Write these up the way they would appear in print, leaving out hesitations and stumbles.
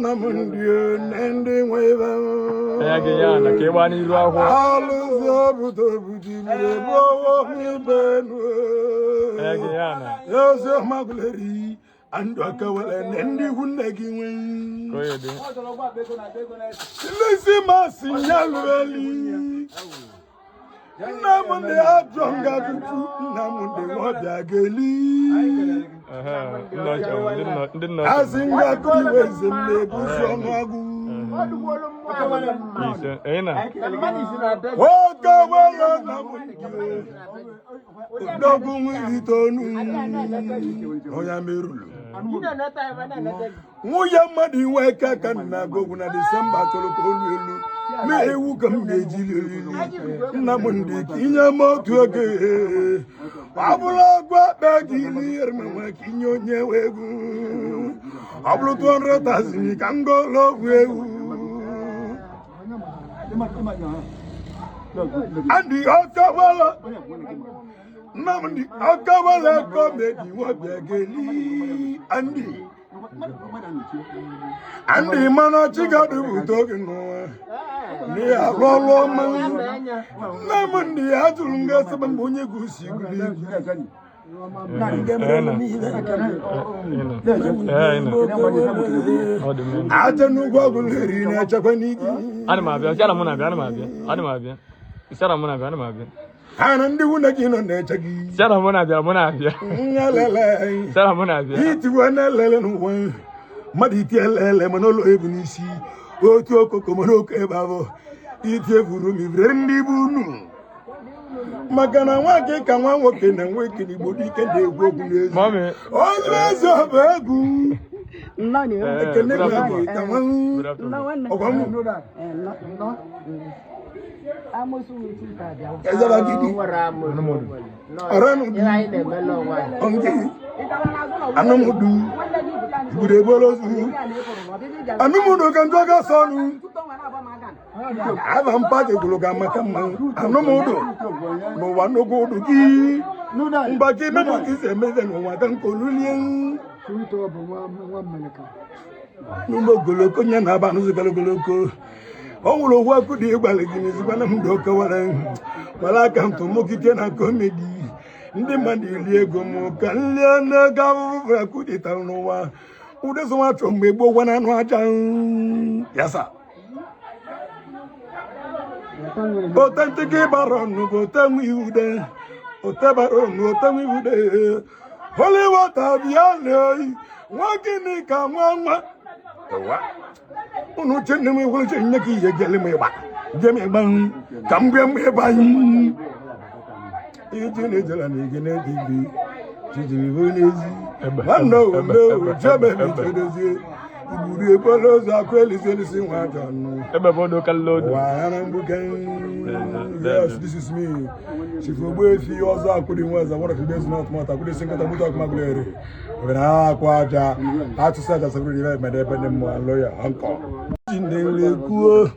Namundio nende weva Ayagiyana kewani ruaho aluzo buto bujile bowo mi benu Ayagiyana yoso maguleri ando akawala nende hunagi wen koyede lesi masinyalueli namunde ajonga dutu namunde wabageli asinga kuliweze mlebuso magu wakawala namunde dogun itonu oyamerulu Muya madi weka kana gogu na December tolo kolulu me ewu kam nejili na mundi kinya motu age abula gwa bagili ermama kinyo nyewegu abulu 200,000 kangolo wewu andi okawala namundi okawala komedi wabageli andi mana chigadu butogi no ni arolo man namundi atulunga sabambunye gusiguli atanu goguleri na chakwanigi anamabia sala munabia anamabia sala munabia anamabia anandi wunagi no ne chagi sala munabia ngalele sala munabia iti wana lele no wan maditi lele manolo ebunisi otu okoko monoko ebavo iti evuru mi vrendi bunu magana wake ka nwa nwoke na nwoke ni gbodi ike de egwu ogwu n'ezi mami ozo begu nani ekene ka nwa ogwamu ezaba gidi aranu ongi anumudu gurebolozu anumudu kan joga sonu ava mpate kuloga makama anumudu no wanogodu ki mbaki memo kisemeze no wadan kolulien kuito bo wa meleka numo goloko nya na ba nuzu goloko onwulo wa kudi igbalegi ni zibana mdoka wala kan to mokike na comedy ndị mmadụ ili ego m ka nle na ga kudi tal n'ụwa ude so wa chọ mgbe gboo wana anu aja yasa authentic baron botanwi ude otabaron otanwi ude holy water biale wakini ka nwa unu chenne me wole chenne ki ye gele me ba jeme ban kambe me ban ije ne jala ne gene dibi jiji bonezi mano no jebe mi tedezi iburi ebolo za kweli selisi nwa janu ebe bodo kallodo wa ana mbukan yes this is me chifogbo efi ozo akudi nwaza one of the days not mata akudi singata muto akmaglere wena kwaja hatu sada sabri dive medebe ne mo lawyer uncle jinde kuo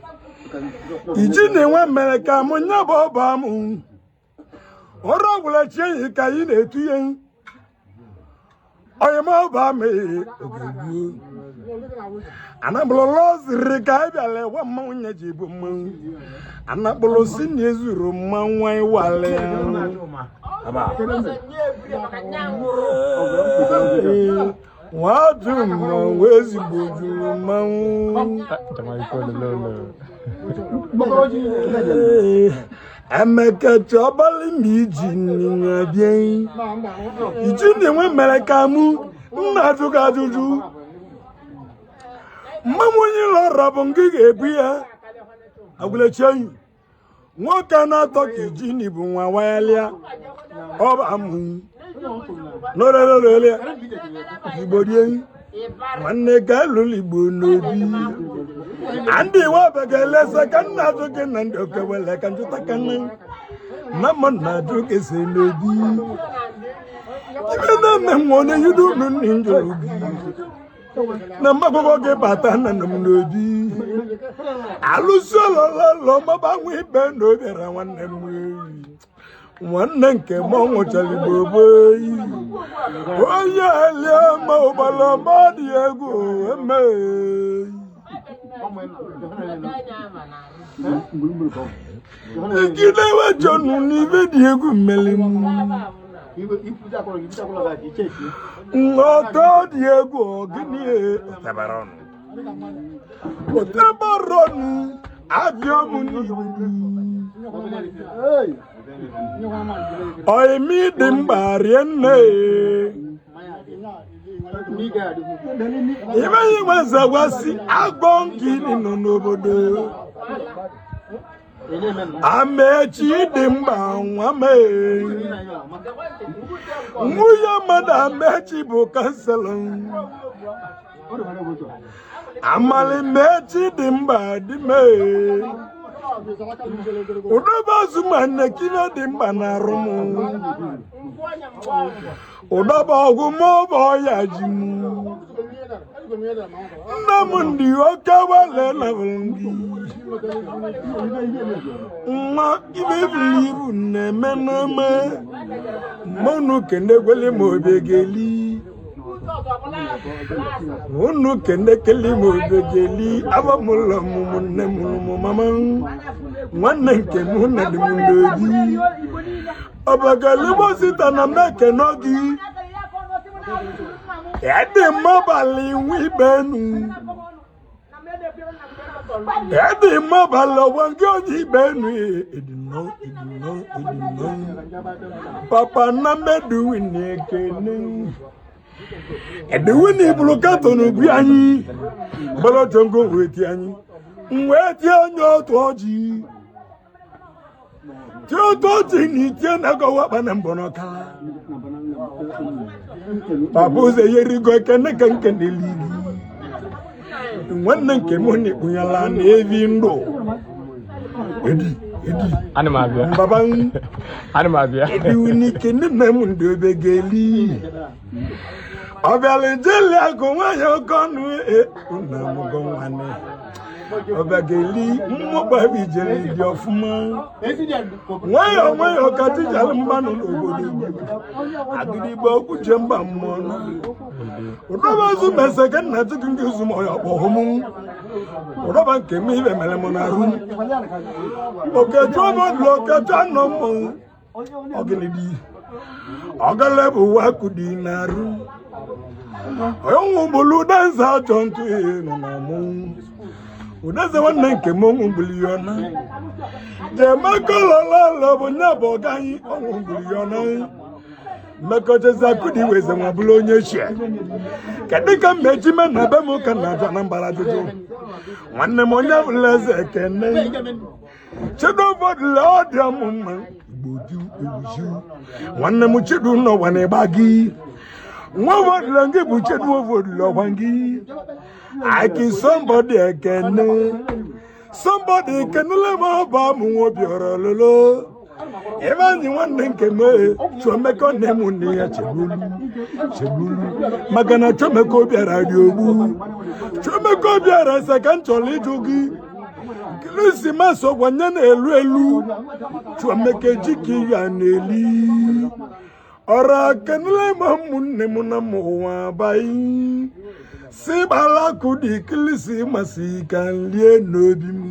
ijine nwa mere ka mo nyabo ba mu oro wula che ka yi na etu yen oyema ba me ogugu anabolo loziri ka biale wa mawnya jibu mu anabolo sini ezuru manwa iwale aba wadum wezi boju manwu jamai ko lolo ameka chobali mi jini ngabien ijini we mereka mu nna juga juju mamunyi lora bongi ebia agule chen nwoke na toki jini bu nwa wayalia oba mu no lele ibodie wanne galuli bonobi andi wa bagale sakanna to kenan do kawala kan to takanna namana to kesenobi ibena memone yudu nun ninjobi Nama gogo ke batana namunobi. Alusolo lo mabangu ibendo bera wanne mwe. nwanne nke mọnwụ chalibobo onye elie ma ụgbala ma dị egwu eme ikidewe jọnụ n'ibe dị egwu mmeli ọtọ dị egwu ọgịnị otebarọnụ abịa ọmụ n'ibudu ọyịmị dị mkpa rie nne ibe inwe nzagwasị agbọ nke ịdị nọ n'obodo Amechi dị mkpa nwa mee nwunye mmadụ Amechi bụ kanselọ amali mechi dị mkpa dị mee ụdọba azụmanne kibe dị mkpa na arụ m ụdọba ọgwụ ma ọ bụ ọya ji m nna m ndị oke wale na gị nwa ibe buru ibu na-eme n'ome mmanụ kende gwele ma obe geli unu kende keli ma obe geli abamụlọ mụmụ nne mụrụ mama nwanne nke m na dị m n'obi ọbagalịgbo sita na meke n'ogi ede mmabalị nwe ibenu ede mmabalị ọgwa nke onye ibenu edino papa na mmedu wini ekene edewini bụrụ katon bi anyị gbalotongo weti anyị wee tie onye otu ọjị tie otu ọjị na itie na-agọwa akpa na mbọnọka papa ụzọ yerigo ekene ka nke n'eligi nwanne nke m na-ekpunyela na evi ndụ edi baba ediwini kene na m ndị obegeli ọbịala jeli agụ nwanyị oke ọnụ na mụgo nwanne ọbịageli mmụkpabi jere dị ọfụma nwayọọ ka tijara mmanụ n'obodo agịdịgba okwu je mba mmụọ ụdọba azụ mese ka nna tupu ndị ụzụ ma ọya kpọhụm ụdọba nke m ibe mere m na-arụ okechu ọbọdụ okechu anọ mmọnwụ ọgịnịdị ọgala bụ waku dị na-arụ onye bụlụ danza achọ ntụ nọ na mụ udeze nwanne nke m ọnwụ mbuli ya ọna jemakọlọlọlọ bụ nya bụ ọga anyị ọnwụ mbuli ya ọna mmekọchezi akụdị weze nwa bụrụ onye chie kedụ ka mmejime na be m ka na-ajụ na mbara ajụjụ nwanne m onye bụla eze ekene chidobodule ọ dị ọmụ mma igboju ewuju nwanne m chidu n'ụwa na-ịgba gị nwa vodule gị bụ chidu vodule ọgwa gị aki somebody ekene somebody ekenele m ọba mụ nwobi ọrọlolo ebe anyị nwanne nke m chọmekọ nne m nne ya chegbulu maka na chọmekọ bịara dị ogbu chọmekọ bịara ese ka m chọrọ ịjụ gị Krismas ọgwanye na-elu elu chọmeke jiki ya na-eli ọra kenele m ụmụnne m na mụwa abaghị si gbala kụdị Krismas ka lie n'obi m.